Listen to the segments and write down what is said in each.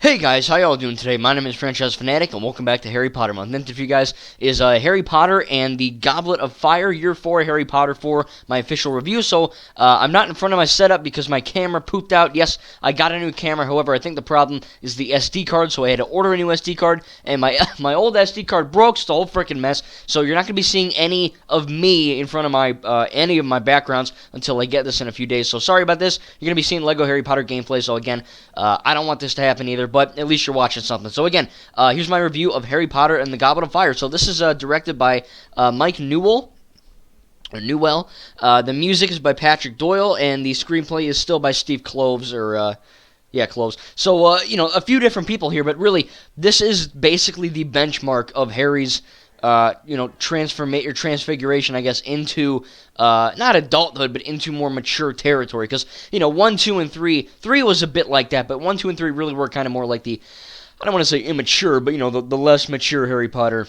Hey guys, how y'all doing today? My name is Franchise Fanatic, and welcome back to Harry Potter Month. And for you guys is Harry Potter and the Goblet of Fire, Year 4, Harry Potter 4, my official review. So, I'm not in front of my setup because my camera pooped out. Yes, I got a new camera, however, I think the problem is the SD card, so I had to order a new SD card, and my my old SD card broke, so the whole freaking mess. So you're not going to be seeing any of me in front of my any of my backgrounds until I get this in a few days. So sorry about this. You're going to be seeing Lego Harry Potter gameplay, so again, I don't want this to happen either, but at least you're watching something. So again, here's my review of Harry Potter and the Goblet of Fire. So this is directed by Mike Newell. The music is by Patrick Doyle, and the screenplay is still by Steve Kloves, Kloves. So, a few different people here, but really, this is basically the benchmark of Harry's transfiguration, I guess, into, not adulthood, but into more mature territory. Because, 1, 2, and 3 was a bit like that, but 1, 2, and 3 really were kind of more like the, I don't want to say immature, but, the less mature Harry Potter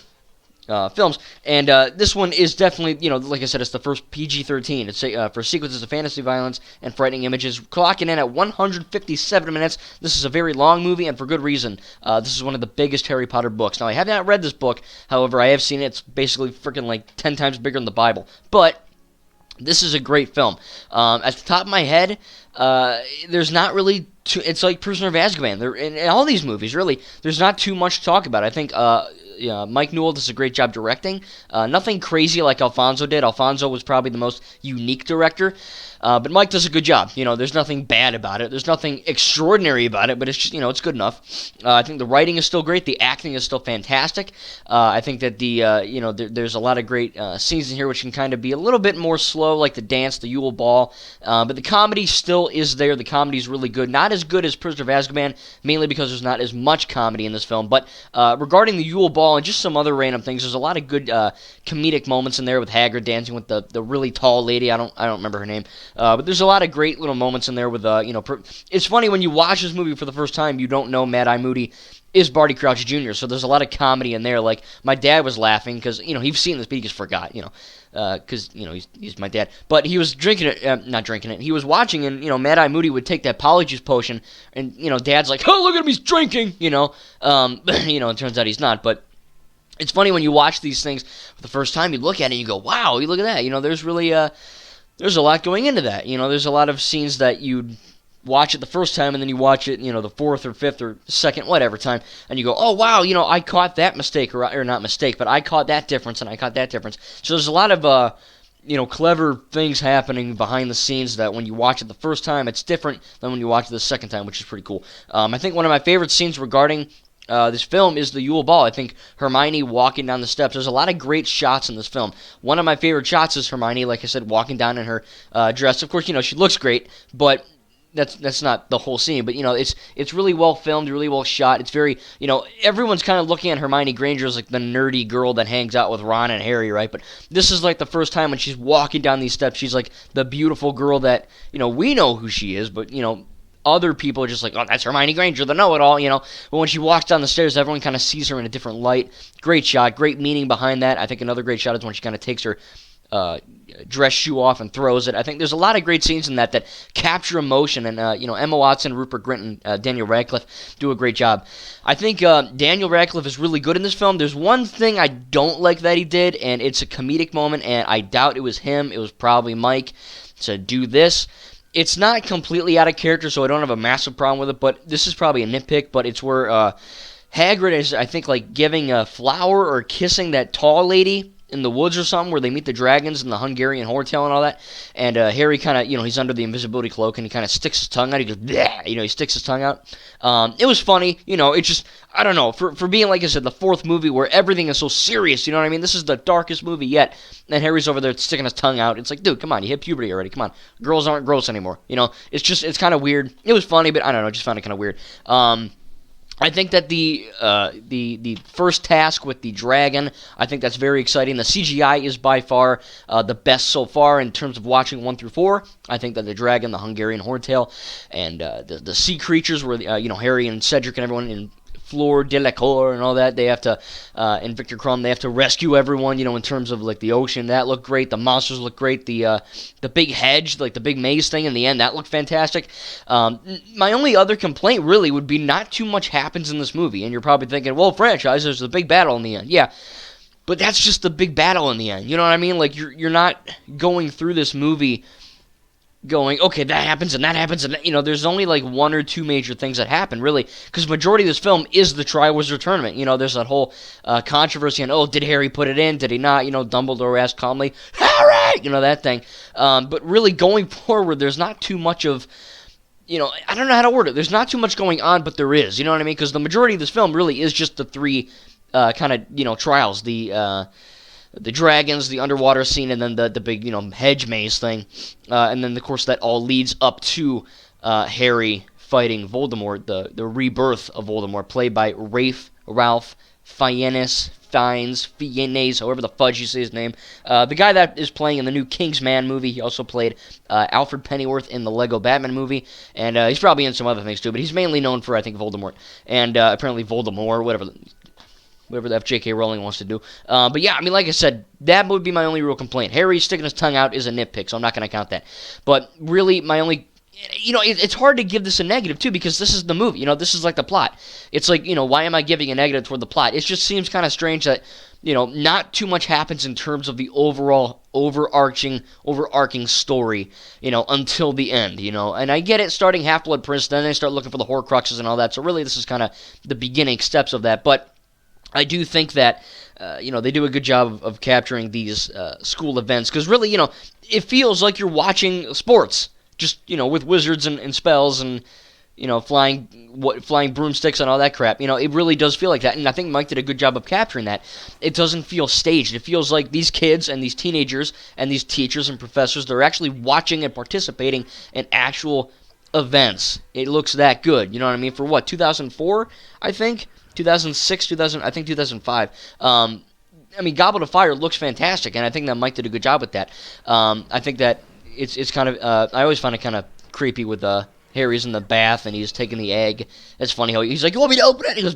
films. And this one is definitely, like I said, it's the first PG-13. It's for sequences of fantasy violence and frightening images, clocking in at 157 minutes. This is a very long movie, and for good reason. This is one of the biggest Harry Potter books. Now, I have not read this book, however, I have seen it. It's basically freaking like 10 times bigger than the Bible. But this is a great film. At the top of my head, there's not really it's like Prisoner of Azkaban. In all these movies, really, there's not too much to talk about. I think Mike Newell does a great job directing. Nothing crazy like Alfonso did. Alfonso was probably the most unique director. But Mike does a good job. There's nothing bad about it. There's nothing extraordinary about it, but it's just, it's good enough. I think the writing is still great. The acting is still fantastic. I think that there's a lot of great scenes in here which can kind of be a little bit more slow, like the dance, the Yule Ball. But the comedy still is there. The comedy is really good. Not as good as Prisoner of Azkaban, mainly because there's not as much comedy in this film. But regarding the Yule Ball and just some other random things, there's a lot of good comedic moments in there with Hagrid dancing with the really tall lady. I don't remember her name. But there's a lot of great little moments in there with, it's funny when you watch this movie for the first time, you don't know Mad-Eye Moody is Barty Crouch Jr., so there's a lot of comedy in there. Like, my dad was laughing because, he's seen this, but he just forgot, because, he's my dad. But he was not drinking it, he was watching, and, Mad-Eye Moody would take that Polyjuice potion, and, Dad's like, oh, look at him, he's drinking, it turns out he's not, but it's funny when you watch these things for the first time, you look at it and you go, wow, you look at that, there's really, there's a lot going into that. There's a lot of scenes that you'd watch it the first time, and then you watch it, the fourth or fifth or second, whatever time, and you go, oh, wow, I caught that mistake, or not mistake, but I caught that difference, and I caught that difference. So there's a lot of, clever things happening behind the scenes that when you watch it the first time, it's different than when you watch it the second time, which is pretty cool. I think one of my favorite scenes regarding this film is the Yule Ball. I think Hermione walking down the steps. There's a lot of great shots in this film. One of my favorite shots is Hermione, like I said, walking down in her dress. Of course, she looks great, but that's not the whole scene. But, it's really well filmed, really well shot. It's very, everyone's kind of looking at Hermione Granger as like the nerdy girl that hangs out with Ron and Harry, right? But this is like the first time when she's walking down these steps, she's like the beautiful girl that, we know who she is, but, other people are just like, oh, that's Hermione Granger, the know-it-all, But when she walks down the stairs, everyone kind of sees her in a different light. Great shot, great meaning behind that. I think another great shot is when she kind of takes her dress shoe off and throws it. I think there's a lot of great scenes in that capture emotion, and, Emma Watson, Rupert Grint, and Daniel Radcliffe do a great job. I think Daniel Radcliffe is really good in this film. There's one thing I don't like that he did, and it's a comedic moment, and I doubt it was him. It was probably Mike to do this. It's not completely out of character, so I don't have a massive problem with it, but this is probably a nitpick, but it's where Hagrid is, I think, like giving a flower or kissing that tall lady in the woods or something where they meet the dragons and the Hungarian Hortail and all that, and Harry kind of, he's under the invisibility cloak, and he kind of sticks his tongue out, he goes, bleh, he sticks his tongue out. It was funny, it's just, I don't know, for being, like I said, the fourth movie where everything is so serious, you know what I mean? This is the darkest movie yet, and Harry's over there sticking his tongue out. It's like, dude, come on, you hit puberty already, come on. Girls aren't gross anymore, it's kind of weird. It was funny, but I don't know, I just found it kind of weird. I think that the first task with the dragon, I think that's very exciting. The CGI is by far the best so far in terms of watching 1 through 4. I think that the dragon, the Hungarian Hortail, and the sea creatures where Harry and Cedric and everyone Fleur Delacour and all that. They have to, and Victor Crumb, they have to rescue everyone, in terms of, like, the ocean. That looked great. The monsters look great. The big hedge, like, the big maze thing in the end, that looked fantastic. My only other complaint, really, would be not too much happens in this movie. And you're probably thinking, well, franchise, there's the big battle in the end. Yeah. But that's just the big battle in the end. You know what I mean? Like, you're not going through this movie going, okay, that happens and that happens, and there's only like one or two major things that happen, really, because the majority of this film is the Triwizard Tournament. There's that whole controversy on, did Harry put it in, did he not? Dumbledore asked calmly, Harry! That thing. But really, going forward, there's not too much of, I don't know how to word it. There's not too much going on, but there is, you know what I mean? Because the majority of this film really is just the three kind of, trials, the dragons, the underwater scene, and then the big, hedge maze thing. And then, of course, that all leads up to Harry fighting Voldemort, the rebirth of Voldemort, played by Ralph Fiennes, however the fudge you say his name. The guy that is playing in the new Kingsman movie. He also played Alfred Pennyworth in the Lego Batman movie, and he's probably in some other things too, but he's mainly known for, I think, Voldemort, and apparently Voldemort, whatever the J.K. Rowling wants to do. But yeah, I mean, like I said, that would be my only real complaint. Harry sticking his tongue out is a nitpick, so I'm not going to count that. But really, my only... it's hard to give this a negative, too, because this is the movie. This is like the plot. It's like, why am I giving a negative toward the plot? It just seems kind of strange that, not too much happens in terms of the overall overarching story, until the end, And I get it, starting Half-Blood Prince, then they start looking for the Horcruxes and all that. So really, this is kind of the beginning steps of that. But I do think that, they do a good job of capturing these school events. Because really, it feels like you're watching sports. Just, with wizards and spells and, flying broomsticks and all that crap. It really does feel like that. And I think Mike did a good job of capturing that. It doesn't feel staged. It feels like these kids and these teenagers and these teachers and professors, they're actually watching and participating in actual events. It looks that good. You know what I mean? For what, 2004, I think? 2006, 2005. I mean, Goblet of Fire looks fantastic, and I think that Mike did a good job with that. I think that it's kind of, I always find it kind of creepy with Harry's in the bath, and he's taking the egg. It's funny how he's like, you want me to open it? And he goes,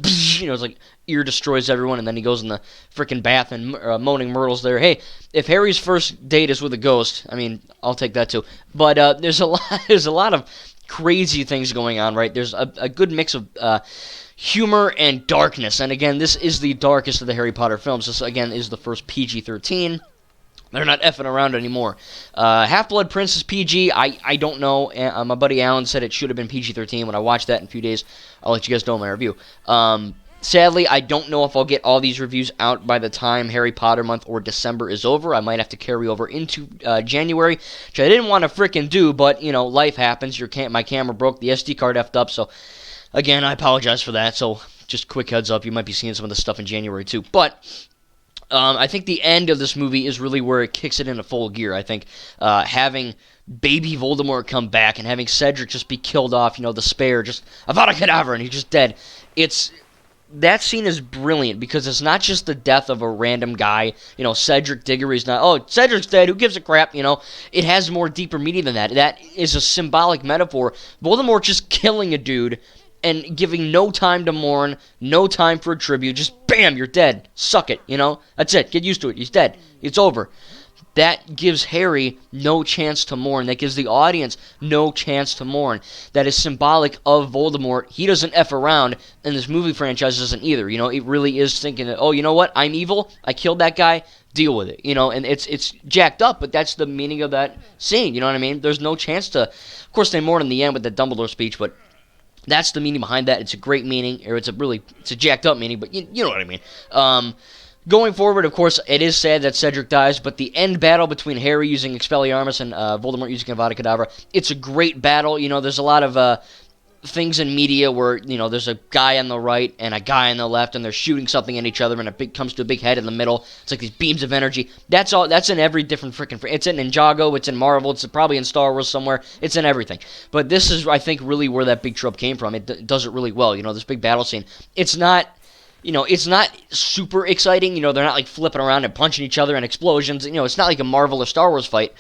it's like, ear destroys everyone, and then he goes in the freaking bath, and Moaning Myrtle's there. Hey, if Harry's first date is with a ghost, I mean, I'll take that too. But there's a lot of crazy things going on, right? There's a good mix of humor and darkness. And again, this is the darkest of the Harry Potter films. This, again, is the first PG-13. They're not effing around anymore. Half-Blood Prince is PG. I don't know. My buddy Alan said it should have been PG-13. When I watch that in a few days, I'll let you guys know in my review. Sadly, I don't know if I'll get all these reviews out by the time Harry Potter month or December is over. I might have to carry over into January, which I didn't want to frickin' do, but, life happens. My camera broke. The SD card effed up, so... Again, I apologize for that, so just quick heads up, you might be seeing some of this stuff in January too. But I think the end of this movie is really where it kicks it into full gear. I think having baby Voldemort come back and having Cedric just be killed off, the spare, just Avada Kedavra, and he's just dead. That scene is brilliant because it's not just the death of a random guy, Cedric Diggory's not, oh, Cedric's dead, who gives a crap, It has more deeper meaning than that. That is a symbolic metaphor. Voldemort just killing a dude and giving no time to mourn, no time for a tribute, just bam, you're dead. Suck it, That's it. Get used to it. He's dead. It's over. That gives Harry no chance to mourn. That gives the audience no chance to mourn. That is symbolic of Voldemort. He doesn't F around, and this movie franchise doesn't either. It really is thinking that, oh, you know what? I'm evil. I killed that guy. Deal with it. And it's jacked up, but that's the meaning of that scene. You know what I mean? There's no chance to... Of course, they mourn in the end with the Dumbledore speech, but... That's the meaning behind that. It's a great meaning, or it's a jacked up meaning, but you know what I mean. Going forward, of course, it is sad that Cedric dies, but the end battle between Harry using Expelliarmus and Voldemort using Avada Kedavra, it's a great battle. There's a lot of things in media where, there's a guy on the right and a guy on the left, and they're shooting something at each other, and it comes to a big head in the middle. It's like these beams of energy. That's in every different freaking... It's in Ninjago, it's in Marvel, it's probably in Star Wars somewhere. It's in everything. But this is, I think, really where that big trope came from. It does it really well, this big battle scene. It's not... it's not super exciting. They're not, like, flipping around and punching each other and explosions. It's not like a Marvel or Star Wars fight.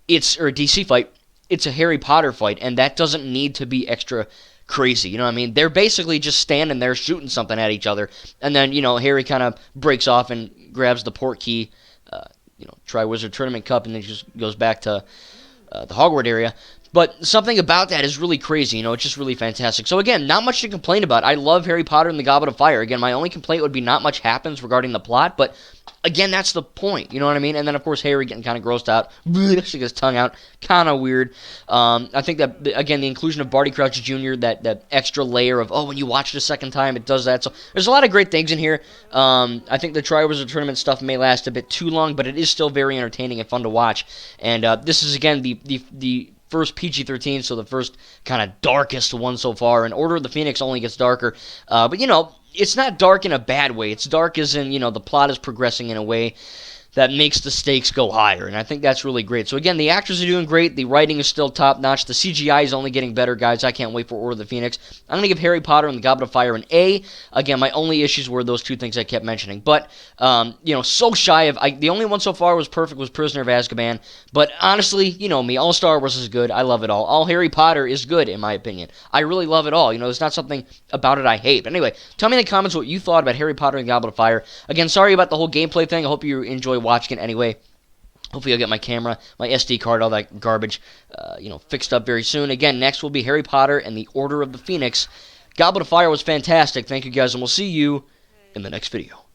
Or a DC fight. It's a Harry Potter fight, and that doesn't need to be extra crazy. You know what I mean? They're basically just standing there shooting something at each other, and then Harry kind of breaks off and grabs the port key, Triwizard Tournament Cup, and then just goes back to the Hogwarts area. But something about that is really crazy, it's just really fantastic. So again, not much to complain about. I love Harry Potter and the Goblet of Fire. Again, my only complaint would be not much happens regarding the plot, but again, that's the point, you know what I mean? And then, of course, Harry getting kind of grossed out, sticking his tongue out, kind of weird. I think that, again, the inclusion of Barty Crouch Jr., that extra layer of, when you watch it a second time, it does that. So there's a lot of great things in here. I think the Triwizard Tournament stuff may last a bit too long, but it is still very entertaining and fun to watch. And this is, again, the first PG-13, so the first kind of darkest one so far, and Order of the Phoenix only gets darker. But, it's not dark in a bad way. It's dark as in, the plot is progressing in a way that makes the stakes go higher, and I think that's really great. So again, the actors are doing great. The writing is still top-notch. The CGI is only getting better, guys. I can't wait for Order of the Phoenix. I'm going to give Harry Potter and the Goblet of Fire an A. Again, my only issues were those two things I kept mentioning. But, so shy of... the only one so far was perfect was Prisoner of Azkaban. But honestly, me, all Star Wars is good. I love it all. All Harry Potter is good, in my opinion. I really love it all. There's not something about it I hate. But anyway, tell me in the comments what you thought about Harry Potter and the Goblet of Fire. Again, sorry about the whole gameplay thing. I hope you enjoy watching it anyway. Hopefully I'll get my camera, my SD card, all that garbage, fixed up very soon. Again, next will be Harry Potter and the Order of the Phoenix. Goblet of Fire was fantastic. Thank you guys, and we'll see you in the next video.